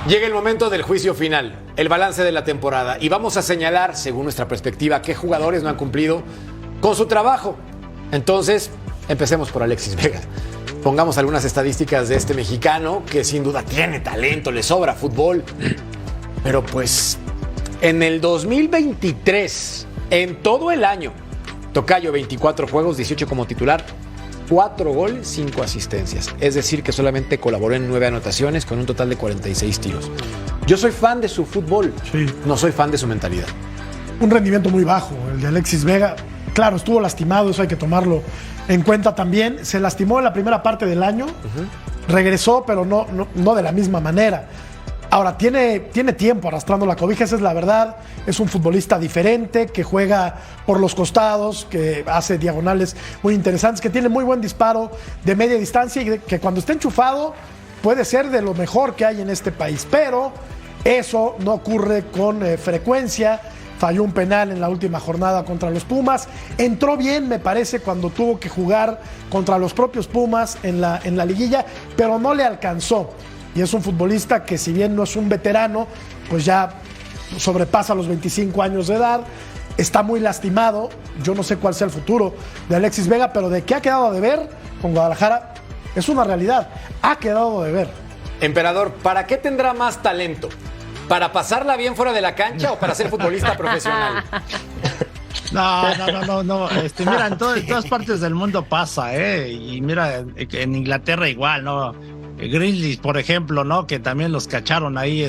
Llega el momento del juicio final, el balance de la temporada, y vamos a señalar, según nuestra perspectiva, qué jugadores no han cumplido con su trabajo. Entonces, empecemos por Alexis Vega. Pongamos algunas estadísticas de este mexicano que sin duda tiene talento, le sobra fútbol. Pero pues, en el 2023, en todo el año, tocayo 24 juegos, 18 como titular, 4 goles, 5 asistencias. Es decir, que solamente colaboró en 9 anotaciones con un total de 46 tiros. Yo soy fan de su fútbol, no soy fan de su mentalidad. Un rendimiento muy bajo, el de Alexis Vega. Claro, estuvo lastimado, eso hay que tomarlo en cuenta también. Se lastimó en la primera parte del año, regresó, pero no de la misma manera. Ahora, tiene tiempo arrastrando la cobija, esa es la verdad. Es un futbolista diferente, que juega por los costados, que hace diagonales muy interesantes, que tiene muy buen disparo de media distancia y que cuando esté enchufado puede ser de lo mejor que hay en este país. Pero eso no ocurre con frecuencia. Falló un penal en la última jornada contra los Pumas. Entró bien, me parece, cuando tuvo que jugar contra los propios Pumas en la liguilla, pero no le alcanzó. Y es un futbolista que, si bien no es un veterano, pues ya sobrepasa los 25 años de edad. Está muy lastimado. Yo no sé cuál sea el futuro de Alexis Vega, pero de que ha quedado a deber con Guadalajara es una realidad. Ha quedado a deber. Emperador, ¿para qué tendrá más talento? ¿Para pasarla bien fuera de la cancha o para ser futbolista profesional? No. Mira, en todas partes del mundo pasa, y mira, en Inglaterra igual, ¿no? Grizzlies, por ejemplo, ¿no? Que también los cacharon ahí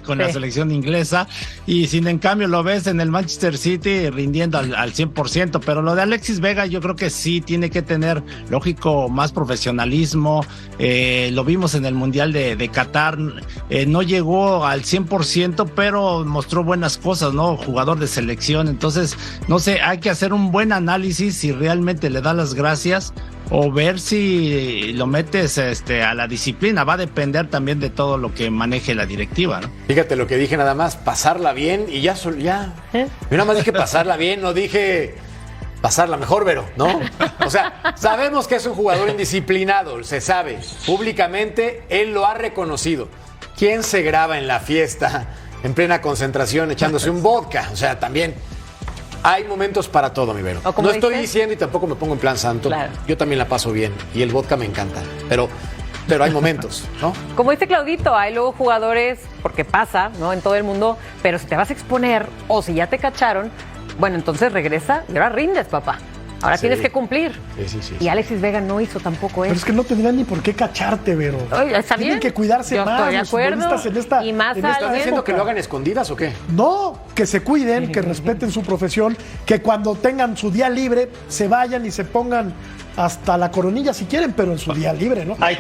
con la selección inglesa, y sin en cambio lo ves en el Manchester City rindiendo al 100%, pero lo de Alexis Vega yo creo que sí tiene que tener, lógico, más profesionalismo. Lo vimos en el Mundial de Qatar, no llegó al 100%, pero mostró buenas cosas, ¿no? Jugador de selección, entonces, no sé, hay que hacer un buen análisis si realmente le da las gracias o ver si lo metes a la disciplina. Va a depender también de todo lo que maneje la directiva, ¿no? Fíjate lo que dije nada más, pasarla bien y ya. Yo nada más dije pasarla bien, no dije pasarla mejor, Vero, ¿no? O sea, sabemos que es un jugador indisciplinado, se sabe. Públicamente él lo ha reconocido. ¿Quién se graba en la fiesta en plena concentración echándose un vodka? O sea, también hay momentos para todo, mi Vero. No estoy diciendo y tampoco me pongo en plan santo. Claro. Yo también la paso bien y el vodka me encanta. Pero hay momentos, ¿no? Como dice Claudito, hay luego jugadores, porque pasa, ¿no? En todo el mundo, pero si te vas a exponer o si ya te cacharon, bueno, entonces regresa y ahora rindes, papá. Ahora tienes que cumplir. Sí. Y Alexis Vega no hizo tampoco eso. Pero es que no tendrían ni por qué cacharte, Vero. Oye, ¿está bien? Tienen que cuidarse Yo más. estoy de acuerdo. Y más ¿Estás diciendo que lo hagan escondidas o qué? No, que se cuiden, que respeten su profesión, que cuando tengan su día libre se vayan y se pongan hasta la coronilla si quieren, pero en su día libre, ¿no? Hay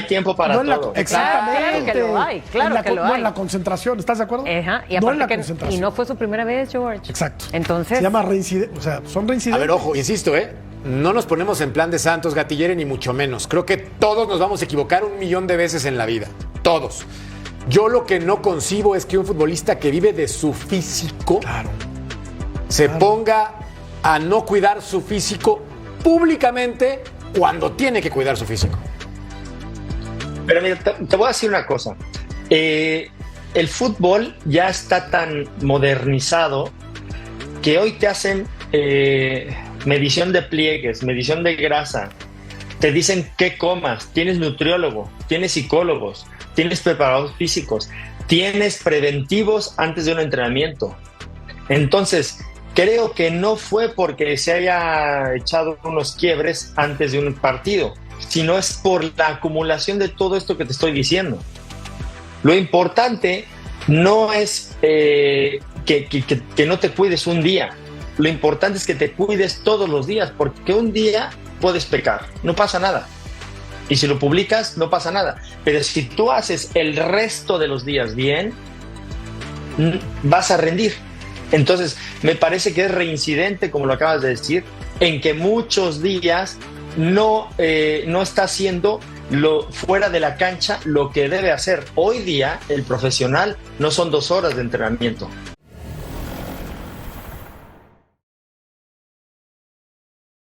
tiempo para todo. Exactamente. Claro que lo hay, claro que lo hay. No en la concentración, ¿estás de acuerdo? Ajá, y no en la aparte concentración. Y no fue su primera vez, George. Exacto. Entonces, se llama reincidente, o sea, son reincidentes. A ver, ojo, insisto, no nos ponemos en plan de santos, gatillere, ni mucho menos. Creo que todos nos vamos a equivocar 1,000,000 de veces en la vida. Todos. Yo lo que no concibo es que un futbolista que vive de su físico se ponga a no cuidar su físico públicamente cuando tiene que cuidar su físico. Pero mira, te voy a decir una cosa. El fútbol ya está tan modernizado que hoy te hacen medición de pliegues, medición de grasa, te dicen qué comas, tienes nutriólogo, tienes psicólogos, tienes preparadores físicos, tienes preventivos antes de un entrenamiento. Entonces, creo que no fue porque se haya echado unos quiebres antes de un partido, sino es por la acumulación de todo esto que te estoy diciendo. Lo importante no es que no te cuides un día. Lo importante es que te cuides todos los días, porque un día puedes pecar, no pasa nada. Y si lo publicas, no pasa nada. Pero si tú haces el resto de los días bien, vas a rendir. Entonces, me parece que es reincidente, como lo acabas de decir, en que muchos días no está haciendo fuera de la cancha lo que debe hacer. Hoy día, el profesional no son 2 horas de entrenamiento,